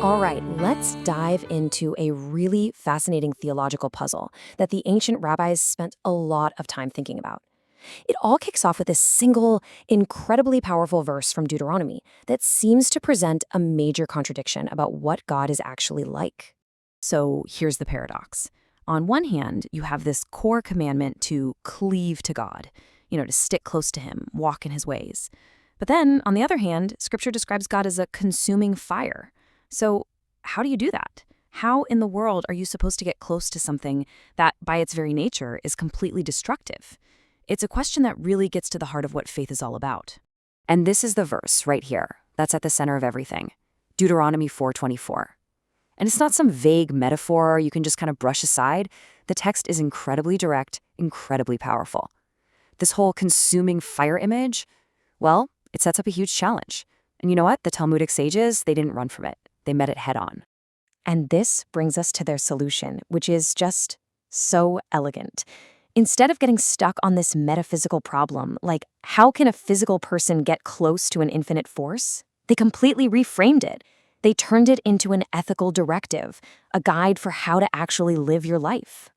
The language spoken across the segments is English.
All right, let's dive into a really fascinating theological puzzle that the ancient rabbis spent a lot of time thinking about. It all kicks off with this single, incredibly powerful verse from Deuteronomy that seems to present a major contradiction about what God is actually like. So here's the paradox. On one hand, you have this core commandment to cleave to God, to stick close to Him, walk in His ways. But then, on the other hand, Scripture describes God as a consuming fire. So, how do you do that? How in the world are you supposed to get close to something that, by its very nature, is completely destructive? It's a question that really gets to the heart of what faith is all about. And this is the verse right here that's at the center of everything. Deuteronomy 4:24. And it's not some vague metaphor you can just kind of brush aside. The text is incredibly direct, incredibly powerful. This whole consuming fire image, well, it sets up a huge challenge. And you know what? The Talmudic sages, they didn't run from it. They met it head on. And this brings us to their solution, which is just so elegant. Instead of getting stuck on this metaphysical problem, like how can a physical person get close to an infinite force? They completely reframed it. They turned it into an ethical directive, a guide for how to actually live your life.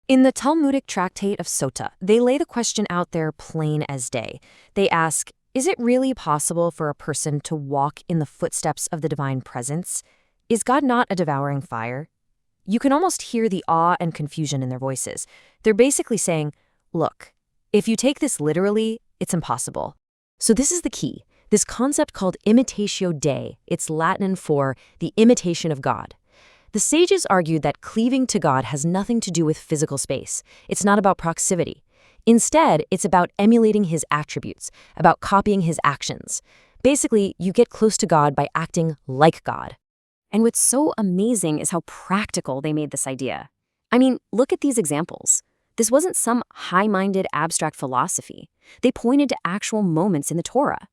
In the Talmudic tractate of Sota, they lay the question out there plain as day. They ask, is it really possible for a person to walk in the footsteps of the divine presence? Is God not a devouring fire? You can almost hear the awe and confusion in their voices. They're basically saying, look, if you take this literally, it's impossible. So this is the key, this concept called imitatio Dei. It's Latin for the imitation of God. The sages argued that cleaving to God has nothing to do with physical space. It's not about proximity. Instead, it's about emulating His attributes, about copying His actions. Basically, you get close to God by acting like God. And what's so amazing is how practical they made this idea. I mean, look at these examples. This wasn't some high-minded abstract philosophy. They pointed to actual moments in the Torah.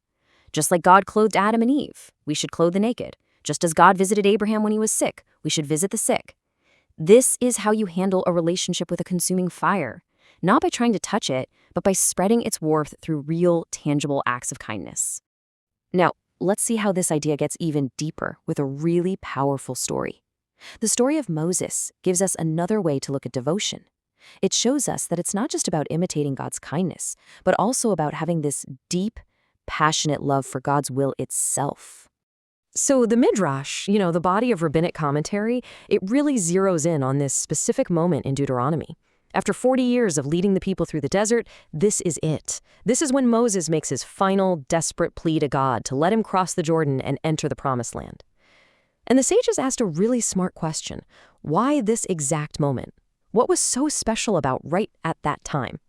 Just like God clothed Adam and Eve, we should clothe the naked. Just as God visited Abraham when he was sick, we should visit the sick. This is how you handle a relationship with a consuming fire. Not by trying to touch it, but by spreading its warmth through real, tangible acts of kindness. Now, let's see how this idea gets even deeper with a really powerful story. The story of Moses gives us another way to look at devotion. It shows us that it's not just about imitating God's kindness, but also about having this deep, passionate love for God's will itself. So the Midrash, the body of rabbinic commentary, it really zeroes in on this specific moment in Deuteronomy. After 40 years of leading the people through the desert, this is it. This is when Moses makes his final, desperate plea to God to let him cross the Jordan and enter the Promised Land. And the sages asked a really smart question. Why this exact moment? What was so special about right at that time?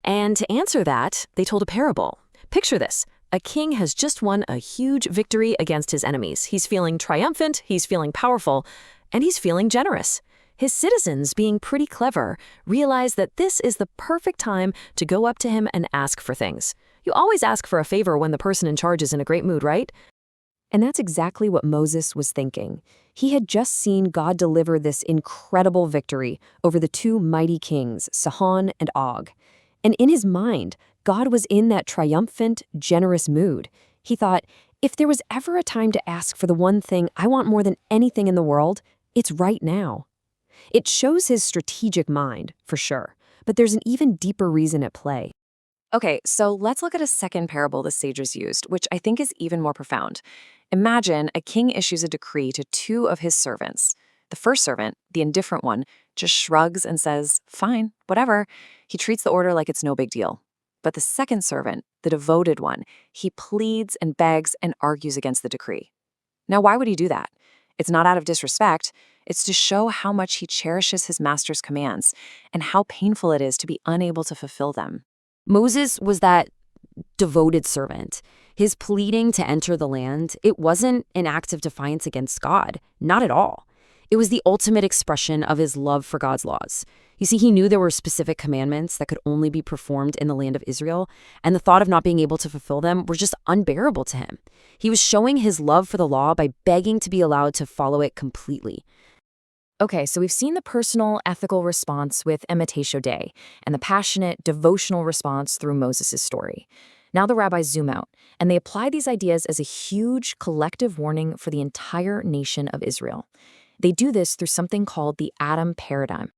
And to answer that, they told a parable. Picture this. A king has just won a huge victory against his enemies. He's feeling triumphant, he's feeling powerful, and he's feeling generous. His citizens, being pretty clever, realize that this is the perfect time to go up to him and ask for things. You always ask for a favor when the person in charge is in a great mood, right? And that's exactly what Moses was thinking. He had just seen God deliver this incredible victory over the two mighty kings, Sihon and Og. And in his mind, God was in that triumphant, generous mood. He thought, if there was ever a time to ask for the one thing I want more than anything in the world, it's right now. It shows his strategic mind, for sure, but there's an even deeper reason at play. Okay, so let's look at a second parable the sages used, which I think is even more profound. Imagine a king issues a decree to two of his servants. The first servant, the indifferent one, just shrugs and says, fine, whatever. He treats the order like it's no big deal. But the second servant, the devoted one, he pleads and begs and argues against the decree. Now, why would he do that? It's not out of disrespect. It's to show how much he cherishes his master's commands and how painful it is to be unable to fulfill them. Moses was that devoted servant. His pleading to enter the land, it wasn't an act of defiance against God, not at all. It was the ultimate expression of his love for God's laws. You see, he knew there were specific commandments that could only be performed in the land of Israel, and the thought of not being able to fulfill them was just unbearable to him. He was showing his love for the law by begging to be allowed to follow it completely. Okay, so we've seen the personal, ethical response with Imitatio Dei and the passionate, devotional response through Moses' story. Now the rabbis zoom out, and they apply these ideas as a huge collective warning for the entire nation of Israel. They do this through something called the Adam paradigm.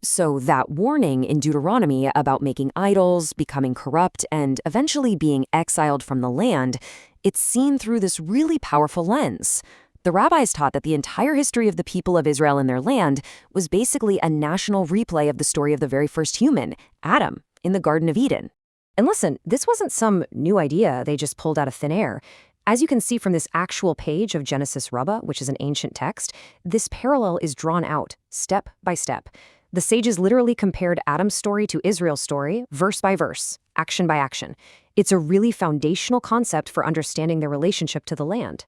So that warning in Deuteronomy about making idols, becoming corrupt, and eventually being exiled from the land, it's seen through this really powerful lens. The rabbis taught that the entire history of the people of Israel and their land was basically a national replay of the story of the very first human, Adam, in the Garden of Eden. And listen, this wasn't some new idea they just pulled out of thin air. As you can see from this actual page of Genesis Rabbah, which is an ancient text, this parallel is drawn out, step by step. The sages literally compared Adam's story to Israel's story, verse by verse, action by action. It's a really foundational concept for understanding their relationship to the land.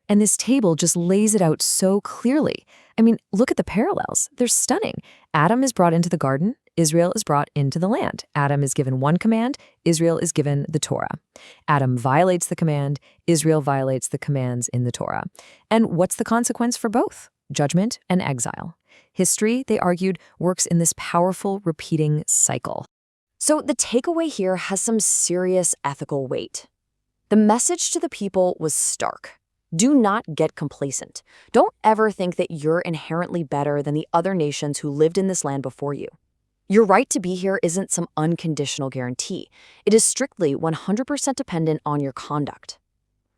And this table just lays it out so clearly. I mean, look at the parallels. They're stunning. Adam is brought into the garden. Israel is brought into the land. Adam is given one command. Israel is given the Torah. Adam violates the command. Israel violates the commands in the Torah. And what's the consequence for both? Judgment and exile. History, they argued, works in this powerful, repeating cycle. So the takeaway here has some serious ethical weight. The message to the people was stark. Do not get complacent. Don't ever think that you're inherently better than the other nations who lived in this land before you. Your right to be here isn't some unconditional guarantee. It is strictly 100% dependent on your conduct.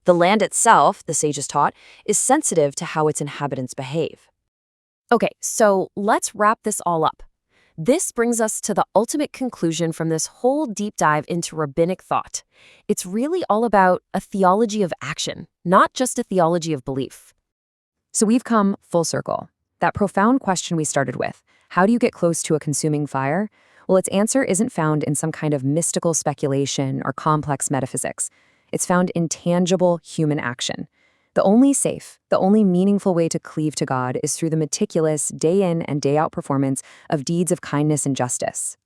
The land itself, the sages taught, is sensitive to how its inhabitants behave. Okay, so let's wrap this all up. This brings us to the ultimate conclusion from this whole deep dive into rabbinic thought. It's really all about a theology of action, not just a theology of belief. So we've come full circle. That profound question we started with, how do you get close to a consuming fire? Well, its answer isn't found in some kind of mystical speculation or complex metaphysics. It's found in tangible human action. The only safe, the only meaningful way to cleave to God is through the meticulous, day-in and day-out performance of deeds of kindness and justice.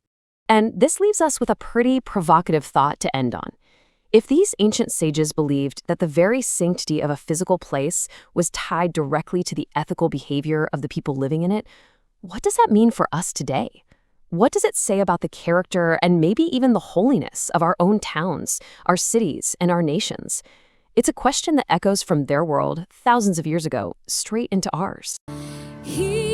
And this leaves us with a pretty provocative thought to end on. If these ancient sages believed that the very sanctity of a physical place was tied directly to the ethical behavior of the people living in it, what does that mean for us today? What does it say about the character and maybe even the holiness of our own towns, our cities, and our nations? It's a question that echoes from their world thousands of years ago straight into ours. He